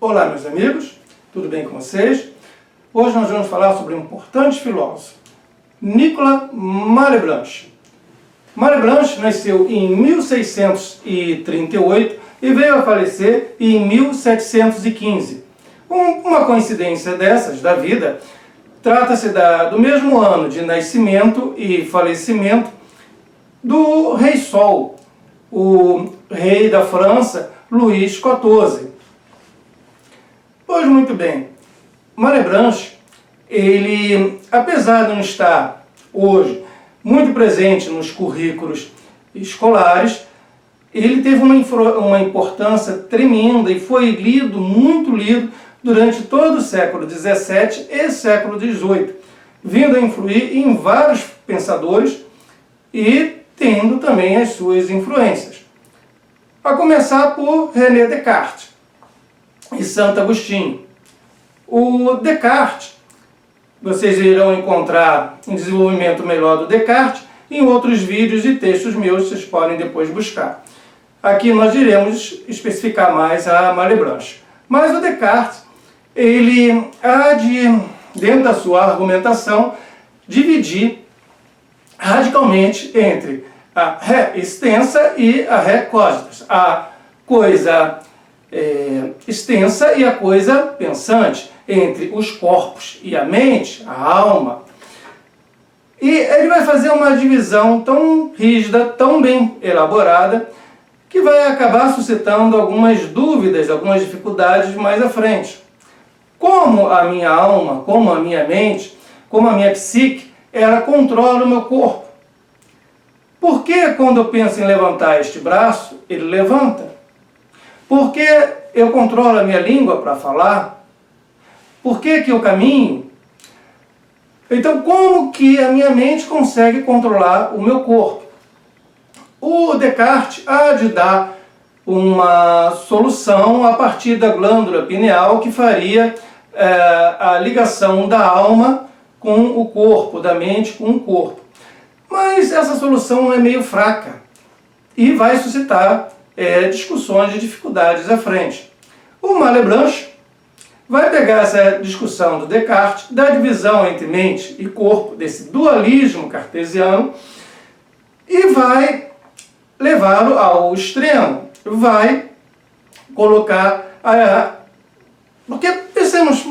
Olá, meus amigos, tudo bem com vocês? Hoje nós vamos falar sobre um importante filósofo, Nicolas Malebranche. Malebranche nasceu em 1638 e veio a falecer em 1715. Uma coincidência dessas da vida, trata-se do mesmo ano de nascimento e falecimento do Rei Sol, o rei da França, Luís XIV. Pois muito bem, Malebranche, ele, apesar de não estar hoje muito presente nos currículos escolares, ele teve uma importância tremenda e foi lido, muito lido, durante todo o século XVII e século XVIII, vindo a influir em vários pensadores e tendo também as suas influências. A começar por René Descartes e Santo Agostinho. O Descartes, vocês irão encontrar um desenvolvimento melhor do Descartes em outros vídeos e textos meus, vocês podem depois buscar. Aqui nós iremos especificar mais a Malebranche. Mas o Descartes, ele há de, dentro da sua argumentação, dividir radicalmente entre a ré extensa e a ré cogitans, a coisa extensa e a coisa pensante, entre os corpos e a mente, a alma. E ele vai fazer uma divisão tão rígida, tão bem elaborada, que vai acabar suscitando algumas dúvidas, algumas dificuldades mais à frente. Como a minha alma, como a minha mente, como a minha psique, ela controla o meu corpo. Por que quando eu penso em levantar este braço, ele levanta? Por que eu controlo a minha língua para falar? Por que eu caminho? Então, como que a minha mente consegue controlar o meu corpo? O Descartes há de dar uma solução a partir da glândula pineal que faria a ligação da alma com o corpo, da mente com o corpo. Mas essa solução é meio fraca e vai suscitar discussões e dificuldades à frente. O Malebranche vai pegar essa discussão do Descartes, da divisão entre mente e corpo, desse dualismo cartesiano, e vai levá-lo ao extremo. Vai colocar porque pensemos,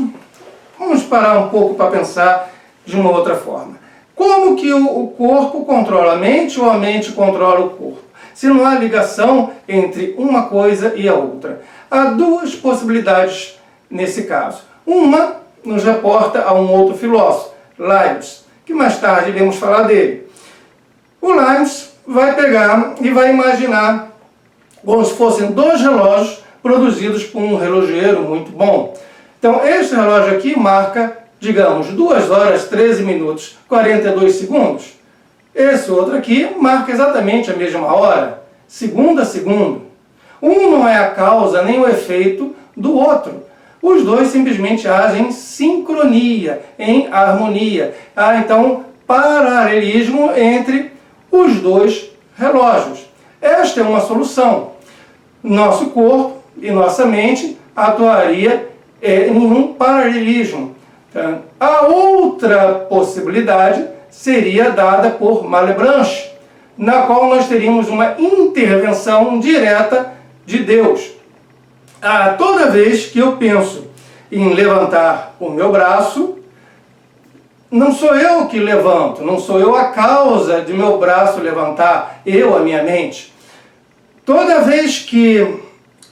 vamos parar um pouco para pensar de uma outra forma. Como que o corpo controla a mente ou a mente controla o corpo? Se não há ligação entre uma coisa e a outra. Há duas possibilidades nesse caso. Uma nos reporta a um outro filósofo, Leibniz, que mais tarde iremos falar dele. O Leibniz vai pegar e vai imaginar como se fossem dois relógios produzidos por um relojeiro muito bom. Então, este relógio aqui marca, digamos, 2 horas, 13 minutos, 42 segundos. Esse outro aqui marca exatamente a mesma hora, segundo a segundo. Um não é a causa nem o efeito do outro. Os dois simplesmente agem em sincronia, em harmonia. Há, então, paralelismo entre os dois relógios. Esta é uma solução. Nosso corpo e nossa mente atuaria em um paralelismo. A outra possibilidade seria dada por Malebranche, na qual nós teríamos uma intervenção direta de Deus. Toda vez que eu penso em levantar o meu braço, não sou eu que levanto, não sou eu a causa de meu braço levantar, eu, a minha mente. Toda vez que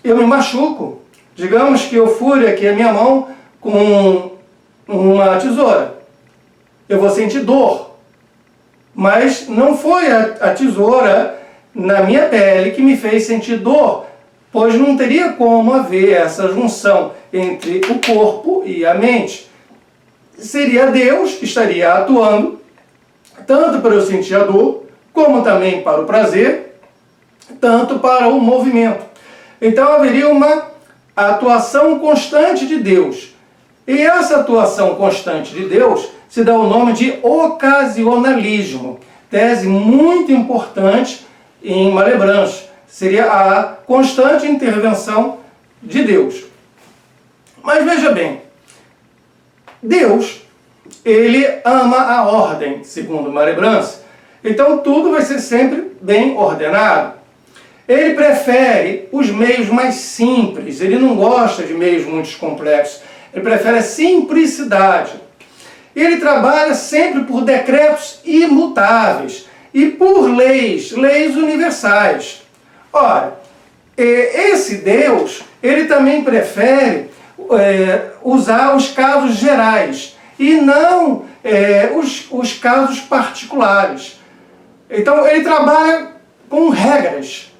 eu me machuco, digamos que eu fure aqui a minha mão com uma tesoura, eu vou sentir dor. Mas não foi a tesoura na minha pele que me fez sentir dor, pois não teria como haver essa junção entre o corpo e a mente. Seria Deus que estaria atuando, tanto para eu sentir a dor, como também para o prazer, tanto para o movimento. Então haveria uma atuação constante de Deus. E essa atuação constante de Deus se dá o nome de ocasionalismo, tese muito importante em Malebranche. Seria a constante intervenção de Deus. Mas veja bem, Deus, ele ama a ordem, segundo Malebranche. Então tudo vai ser sempre bem ordenado. Ele prefere os meios mais simples, ele não gosta de meios muito complexos. Ele prefere a simplicidade. Ele trabalha sempre por decretos imutáveis e por leis universais. Ora, esse Deus, ele também prefere usar os casos gerais e não os casos particulares. Então, ele trabalha com regras.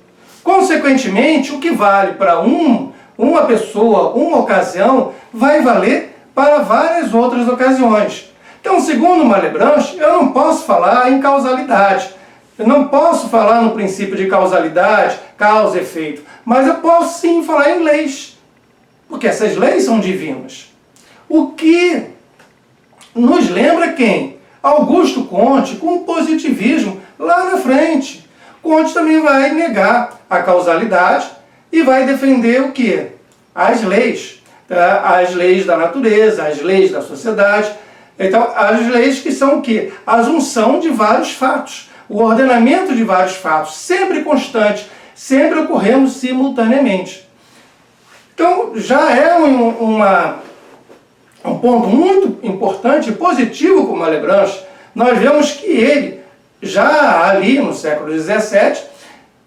Consequentemente, o que vale para uma pessoa, uma ocasião, vai valer para várias outras ocasiões. Então, segundo Malebranche, eu não posso falar em causalidade. Eu não posso falar no princípio de causalidade, causa e efeito, mas eu posso sim falar em leis, porque essas leis são divinas. O que nos lembra quem? Augusto Comte, com o positivismo lá na frente. Comte também vai negar a causalidade e vai defender o quê? As leis. Tá? As leis da natureza, as leis da sociedade. Então, as leis que são o quê? A junção de vários fatos. O ordenamento de vários fatos, sempre constante, sempre ocorrendo simultaneamente. Então, já é um ponto muito importante e positivo para o Malebranche. Nós vemos que ele, já ali no século XVII,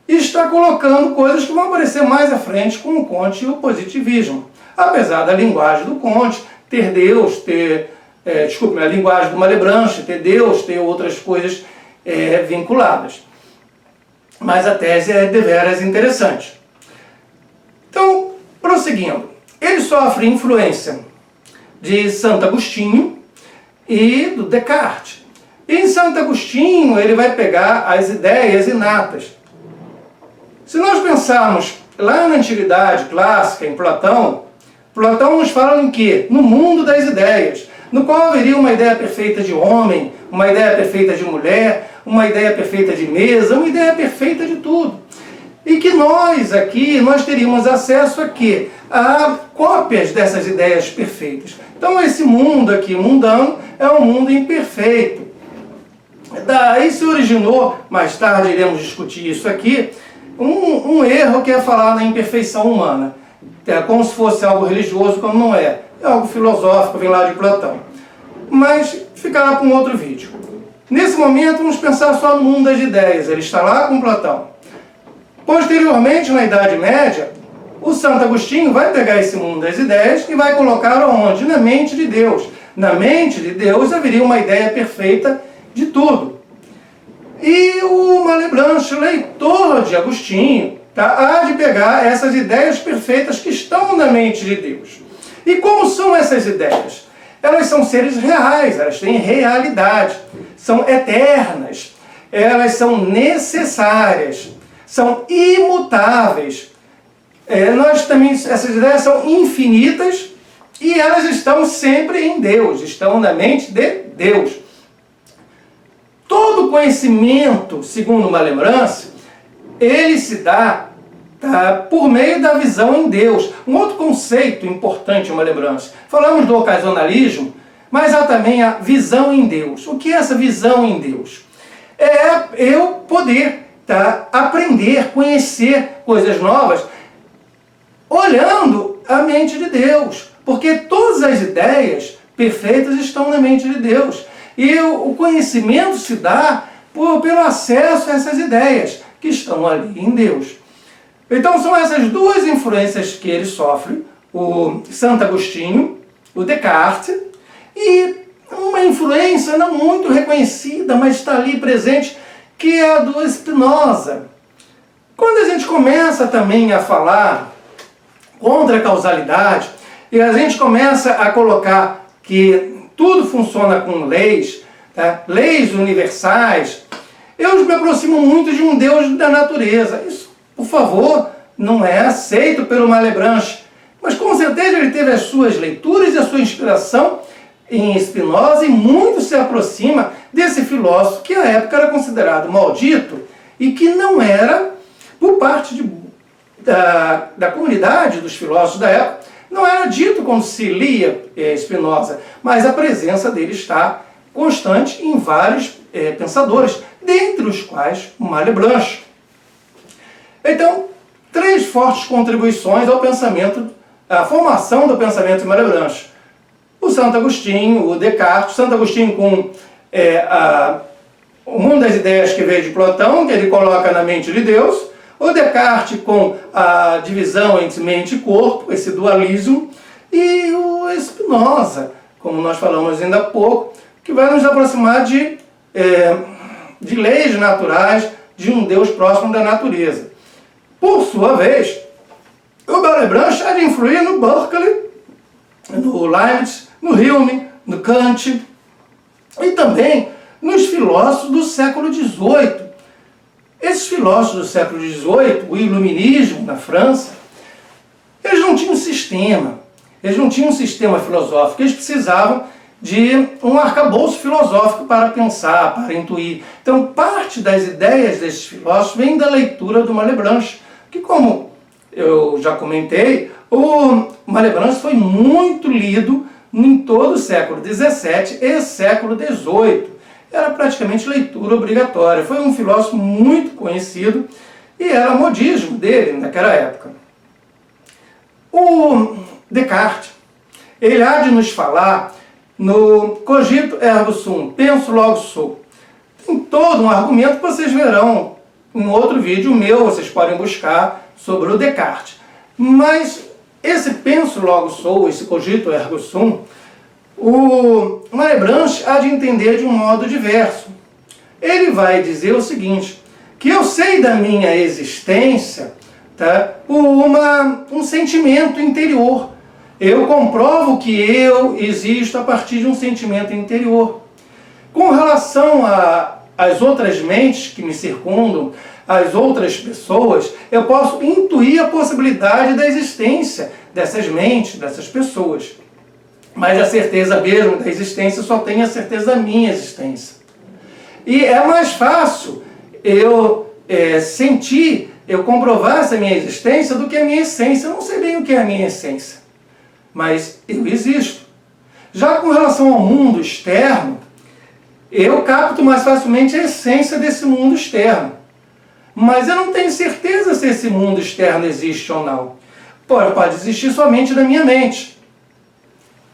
está colocando coisas que vão aparecer mais à frente com o Comte e o positivismo. Apesar da linguagem do Comte ter Deus, a linguagem do Malebranche ter Deus, ter outras coisas vinculadas. Mas a tese é deveras interessante. Então, prosseguindo, ele sofre influência de Santo Agostinho e do Descartes. E em Santo Agostinho ele vai pegar as ideias inatas. Se nós pensarmos lá na Antiguidade Clássica, em Platão, Platão nos fala em quê? No mundo das ideias, no qual haveria uma ideia perfeita de homem, uma ideia perfeita de mulher, uma ideia perfeita de mesa, uma ideia perfeita de tudo. E que nós aqui, nós teríamos acesso a quê? A cópias dessas ideias perfeitas. Então esse mundo aqui, mundano, é um mundo imperfeito. Daí se originou, mais tarde iremos discutir isso aqui, um erro que é falar na imperfeição humana. É como se fosse algo religioso, quando não é. É algo filosófico, vem lá de Platão. Mas ficará para um outro vídeo. Nesse momento, vamos pensar só no mundo das ideias. Ele está lá com Platão. Posteriormente, na Idade Média, o Santo Agostinho vai pegar esse mundo das ideias e vai colocar onde? Na mente de Deus. Na mente de Deus haveria uma ideia perfeita de tudo. E o Malebranche, leitor de Agostinho, há de pegar essas ideias perfeitas que estão na mente de Deus. E como são essas ideias? Elas são seres reais, elas têm realidade, são eternas, elas são necessárias, são imutáveis. Essas ideias são infinitas e elas estão sempre em Deus, estão na mente de Deus. Todo conhecimento, segundo Malebranche, ele se dá por meio da visão em Deus. Um outro conceito importante, Malebranche. Falamos do ocasionalismo, mas há também a visão em Deus. O que é essa visão em Deus? É eu poder aprender, conhecer coisas novas, olhando a mente de Deus. Porque todas as ideias perfeitas estão na mente de Deus. E o conhecimento se dá pelo acesso a essas ideias que estão ali em Deus. Então são essas duas influências que ele sofre, o Santo Agostinho, o Descartes, e uma influência não muito reconhecida, mas está ali presente, que é a do Spinoza. Quando a gente começa também a falar contra a causalidade, e a gente começa a colocar que tudo funciona com leis, leis universais, eu me aproximo muito de um Deus da natureza. Isso, por favor, não é aceito pelo Malebranche, mas com certeza ele teve as suas leituras e a sua inspiração em Spinoza e muito se aproxima desse filósofo que à época era considerado maldito e que não era, por parte da comunidade dos filósofos da época, não era dito quando se lia Spinoza, mas a presença dele está constante em vários pensadores, dentre os quais Malebranche. Então, 3 fortes contribuições ao pensamento, à formação do pensamento de Malebranche. O Santo Agostinho, o Descartes, Santo Agostinho com o mundo das ideias que veio de Platão, que ele coloca na mente de Deus, o Descartes com a divisão entre mente e corpo, esse dualismo, e o Spinoza, como nós falamos ainda há pouco, que vai nos aproximar de leis naturais, de um Deus próximo da natureza. Por sua vez, o Malebranche há de influir no Berkeley, no Leibniz, no Hume, no Kant e também nos filósofos do século XVIII. Esses filósofos do século XVIII, o iluminismo na França, eles não tinham sistema, eles não tinham um sistema filosófico, eles precisavam de um arcabouço filosófico para pensar, para intuir. Então, parte das ideias desses filósofos vem da leitura do Malebranche, que, como eu já comentei, o Malebranche foi muito lido em todo o século XVII e século XVIII. Era praticamente leitura obrigatória. Foi um filósofo muito conhecido e era modismo dele naquela época. O Descartes, ele há de nos falar no Cogito ergo sum, penso logo sou. Tem todo um argumento que vocês verão em outro vídeo meu, vocês podem buscar sobre o Descartes. Mas esse penso logo sou, esse Cogito ergo sum, o Malebranche há de entender de um modo diverso. Ele vai dizer o seguinte, que eu sei da minha existência, tá, por um sentimento interior. Eu comprovo que eu existo a partir de um sentimento interior. Com relação às outras mentes que me circundam, às outras pessoas, eu posso intuir a possibilidade da existência dessas mentes, dessas pessoas. Mas a certeza mesmo da existência só tem a certeza da minha existência. E é mais fácil eu sentir, eu comprovar essa minha existência do que a minha essência. Eu não sei bem o que é a minha essência, mas eu existo. Já com relação ao mundo externo, eu capto mais facilmente a essência desse mundo externo. Mas eu não tenho certeza se esse mundo externo existe ou não. Pode existir somente na minha mente.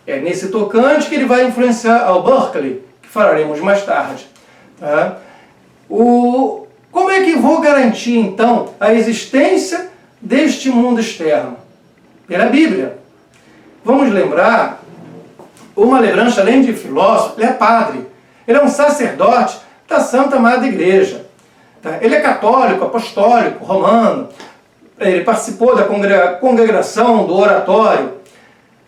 É nesse tocante que ele vai influenciar ao Berkeley, que falaremos mais tarde. Tá? Como é que vou garantir, então, a existência deste mundo externo? Pela Bíblia. Vamos lembrar, o Malebranche, além de filósofo, ele é padre. Ele é um sacerdote da Santa Madre Igreja. Tá? Ele é católico, apostólico, romano. Ele participou da congregação do oratório.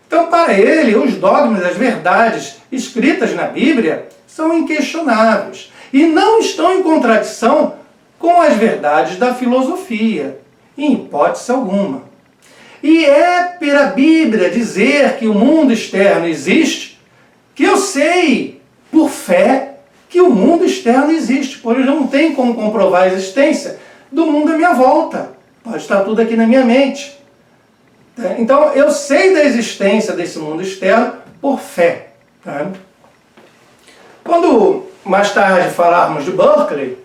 Então, para ele, os dogmas, as verdades escritas na Bíblia são inquestionáveis e não estão em contradição com as verdades da filosofia, em hipótese alguma. E é pela Bíblia dizer que o mundo externo existe que eu sei, por fé, que o mundo externo existe, pois não tem como comprovar a existência do mundo à minha volta. Pode estar tudo aqui na minha mente. Então, eu sei da existência desse mundo externo por fé. Tá? Quando mais tarde falarmos de Berkeley,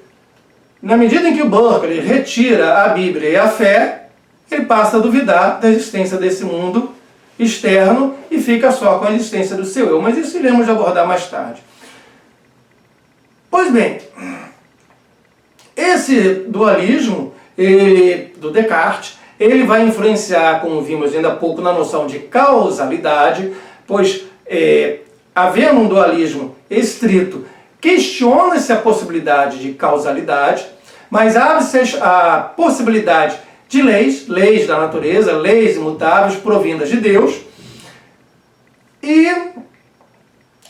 na medida em que o Berkeley retira a Bíblia e a fé, ele passa a duvidar da existência desse mundo externo e fica só com a existência do seu eu. Mas isso iremos abordar mais tarde. Pois bem, esse dualismo do Descartes, ele vai influenciar, como vimos ainda há pouco, na noção de causalidade, pois, havendo um dualismo estrito, questiona-se a possibilidade de causalidade, mas abre-se a possibilidade de leis da natureza, leis imutáveis, provindas de Deus. E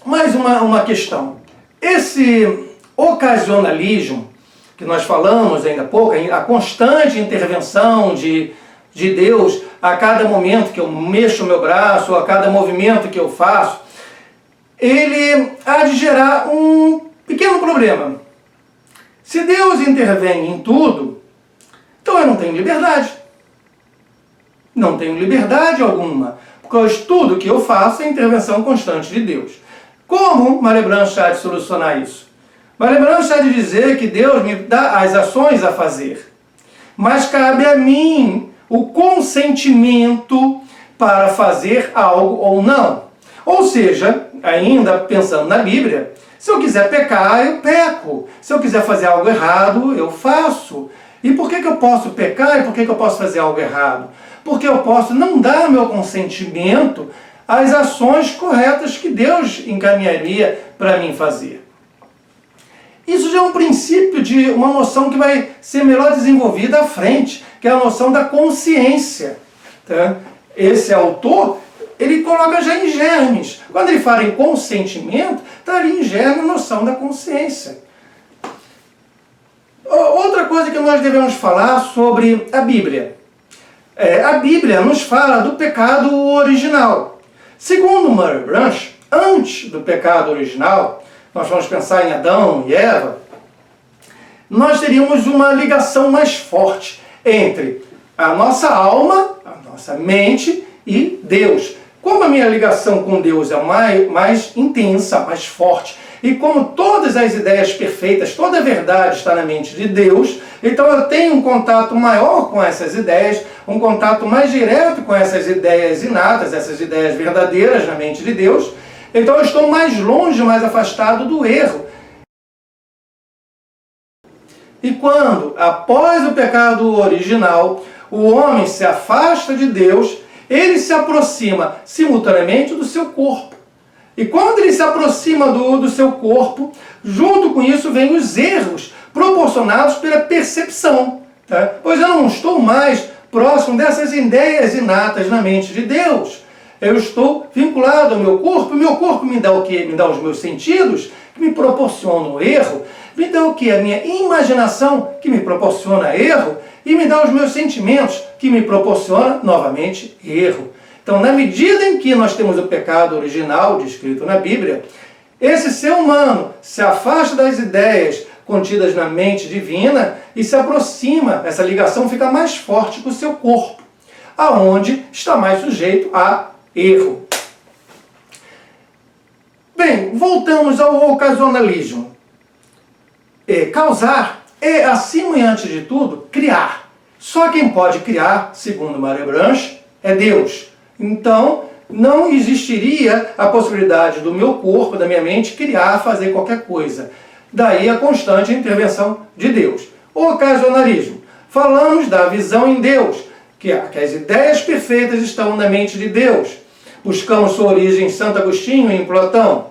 mais uma questão. Esse ocasionalismo, que nós falamos ainda há pouco, a constante intervenção de Deus a cada momento que eu mexo o meu braço, a cada movimento que eu faço, ele há de gerar um pequeno problema. Se Deus intervém em tudo, então eu não tenho liberdade. Não tenho liberdade alguma. pois tudo que eu faço é intervenção constante de Deus. Como Malebranche há de solucionar isso? Malebranche há de dizer que Deus me dá as ações a fazer, mas cabe a mim o consentimento para fazer algo ou não. Ou seja, ainda pensando na Bíblia, se eu quiser pecar, eu peco. Se eu quiser fazer algo errado, eu faço. E por que eu posso pecar e por que eu posso fazer algo errado? Porque eu posso não dar meu consentimento às ações corretas que Deus encaminharia para mim fazer. Isso já é um princípio de uma noção que vai ser melhor desenvolvida à frente, que é a noção da consciência. Tá? Esse autor, ele coloca já em germes. Quando ele fala em consentimento, está ali em germe a noção da consciência. Outra coisa que nós devemos falar sobre a Bíblia. A Bíblia nos fala do pecado original. Segundo Malebranche, antes do pecado original, nós vamos pensar em Adão e Eva, nós teríamos uma ligação mais forte entre a nossa alma, a nossa mente e Deus. Como a minha ligação com Deus é mais intensa, mais forte, e como todas as ideias perfeitas, toda a verdade está na mente de Deus, então eu tenho um contato maior com essas ideias, um contato mais direto com essas ideias inatas, essas ideias verdadeiras na mente de Deus, então eu estou mais longe, mais afastado do erro. E quando, após o pecado original, o homem se afasta de Deus, ele se aproxima simultaneamente do seu corpo. E quando ele se aproxima do seu corpo, junto com isso vem os erros proporcionados pela percepção. Tá? Pois eu não estou mais próximo dessas ideias inatas na mente de Deus. Eu estou vinculado ao meu corpo, e meu corpo me dá o quê? Me dá os meus sentidos, que me proporcionam o erro, me dá o quê? A minha imaginação, que me proporciona erro, e me dá os meus sentimentos, que me proporciona, novamente, erro. Então, na medida em que nós temos o pecado original, descrito na Bíblia, esse ser humano se afasta das ideias contidas na mente divina e se aproxima, essa ligação fica mais forte com o seu corpo, aonde está mais sujeito a erro. Bem, voltamos ao ocasionalismo. Causar é, acima e antes de tudo, criar. Só quem pode criar, segundo Malebranche, é Deus. Então, não existiria a possibilidade do meu corpo, da minha mente, criar, fazer qualquer coisa. Daí a constante intervenção de Deus. Ocasionalismo. Falamos da visão em Deus, que as ideias perfeitas estão na mente de Deus. Buscamos sua origem em Santo Agostinho e em Platão.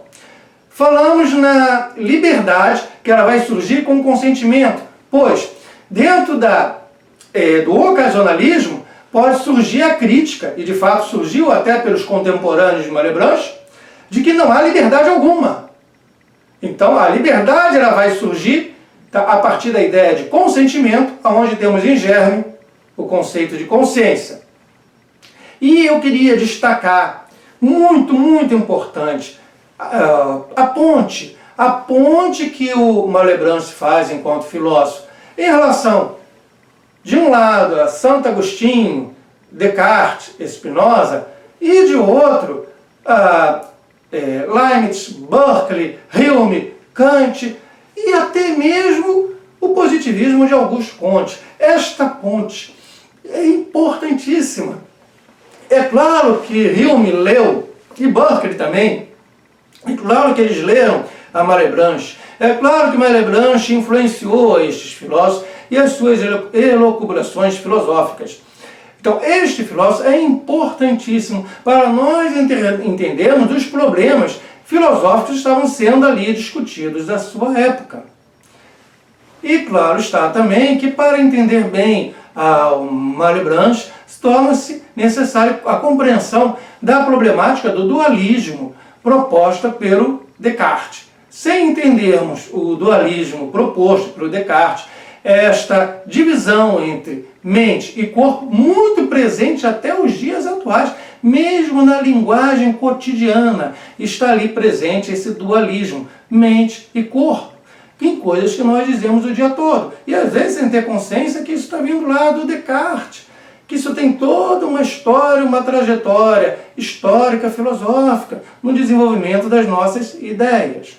Falamos na liberdade, que ela vai surgir com o consentimento, pois dentro do ocasionalismo pode surgir a crítica, e de fato surgiu até pelos contemporâneos de Malebranche, de que não há liberdade alguma. Então a liberdade ela vai surgir a partir da ideia de consentimento, onde temos em germe o conceito de consciência. E eu queria destacar, muito, muito importante, a ponte que o Malebranche faz enquanto filósofo, em relação, de um lado, a Santo Agostinho, Descartes, Spinoza, e de outro, a Leibniz, Berkeley, Hume, Kant, e até mesmo o positivismo de Auguste Comte. Esta ponte é importantíssima. É claro que Hume leu, e Berkeley também, é claro que eles leram a Malebranche, é claro que Malebranche influenciou estes filósofos e as suas elucubrações filosóficas. Então, este filósofo é importantíssimo para nós entendermos os problemas filosóficos que estavam sendo ali discutidos da sua época. E claro está também que para entender bem o Malebranche, torna-se necessário a compreensão da problemática do dualismo proposta pelo Descartes. Sem entendermos o dualismo proposto pelo Descartes, esta divisão entre mente e corpo, muito presente até os dias atuais, mesmo na linguagem cotidiana, está ali presente esse dualismo, mente e corpo, em coisas que nós dizemos o dia todo. E às vezes sem ter consciência que isso está vindo lá do Descartes, que isso tem toda uma história, uma trajetória histórica, filosófica, no desenvolvimento das nossas ideias.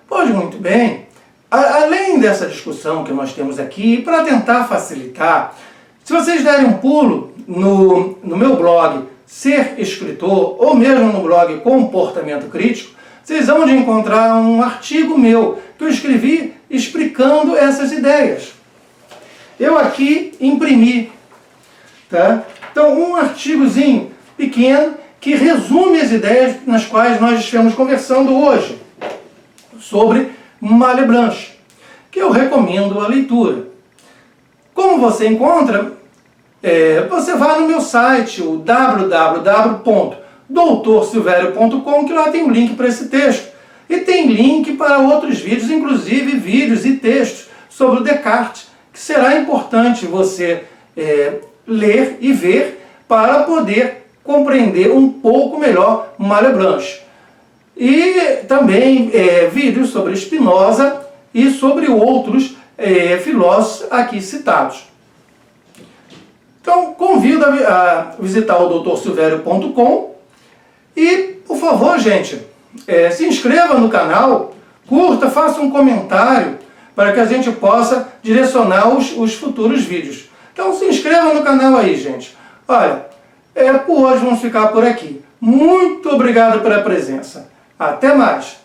Pois muito bem, além dessa discussão que nós temos aqui, para tentar facilitar, se vocês derem um pulo no meu blog Ser Escritor, ou mesmo no blog Comportamento Crítico, vocês vão encontrar um artigo meu que eu escrevi explicando essas ideias. Eu aqui imprimi, tá? Então, um artigozinho pequeno que resume as ideias nas quais nós estamos conversando hoje, sobre Malebranche, que eu recomendo a leitura. Como você encontra? Você vai no meu site, o www.doutorsilverio.com, que lá tem um link para esse texto. E tem link para outros vídeos, inclusive vídeos e textos sobre o Descartes, que será importante você ler e ver para poder compreender um pouco melhor Malebranche. E também vídeos sobre Spinoza e sobre outros filósofos aqui citados. Então, convido a visitar o doutorsilverio.com e, por favor, gente, se inscreva no canal, curta, faça um comentário para que a gente possa direcionar os futuros vídeos. Então, se inscreva no canal aí, gente. Olha, por hoje vamos ficar por aqui. Muito obrigado pela presença. Até mais!